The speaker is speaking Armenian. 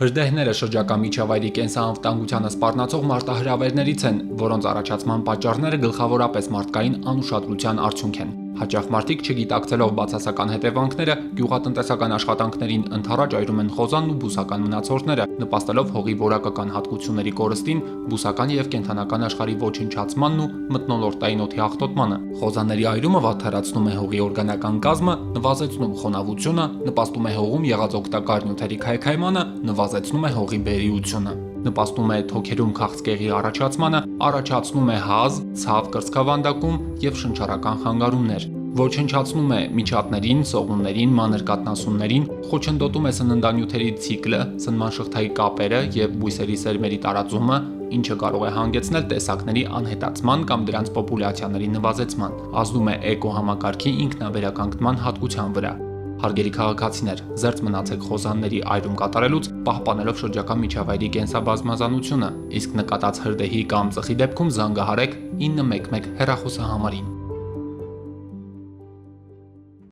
Հրդեհները շրջակա միջավայրի կենսանվտանգությանը սպառնացող մարտահրավերներից են, որոնց առաջացման պատճառները գլխավորապես մարդկային անուշադրության արդյունք են։ Հաճախ մարդիկ չգիտակցելով բացասական հետևանքները գյուղատնտեսական աշխատանքներին ընդառաջ այրում են խոզանն ու բուսական մնացորդները, նպաստելով հողի որակական հատկությունների կորստին, բուսական և կենդանական աշխարհի ոչնչացմանն ու մթնոլորտային օդի աղտոտմանը։ Խոզաների այրումը վատթարացնում է հողի օրգանական կազմը, նվազեցնում խոնավությունը, նպաստում է հողում եղած օգտակար նյութերի քայքայմանը, նվազեցնում է հողի բերիությունը, նպաստում է թոքերում քաղցկեղի առաջացմանը, առաջացնում է հազ, ցավ կրծքավանդակում և շնչառական խանգարումներ, ոչնչացնում է միջատներին, սողուններին, մանր կաթնասուններին, խոչընդոտում է սննդանյութերի ցիկլը, սնման շղթայի կապերը և բույսերի սերմերի տարածումը, ինչը կարող է հանգեցնել տեսակների անհետացման կամ դրանց պոպուլյացիաների նվազեցման, ազդում է էկոհամակարգի ինքնավերականգնման հատկության վրա։ Հարգելի քաղաքացիներ, զերծ մնացեք խոզանների այրում կատարելուց, պահպանելով շրջակա միջավայրի կենսաբազմազանությունը, իսկ նկատած հրդեհի կամ ծխի դեպքում զանգահարեք 911 հեռախոսահամարին։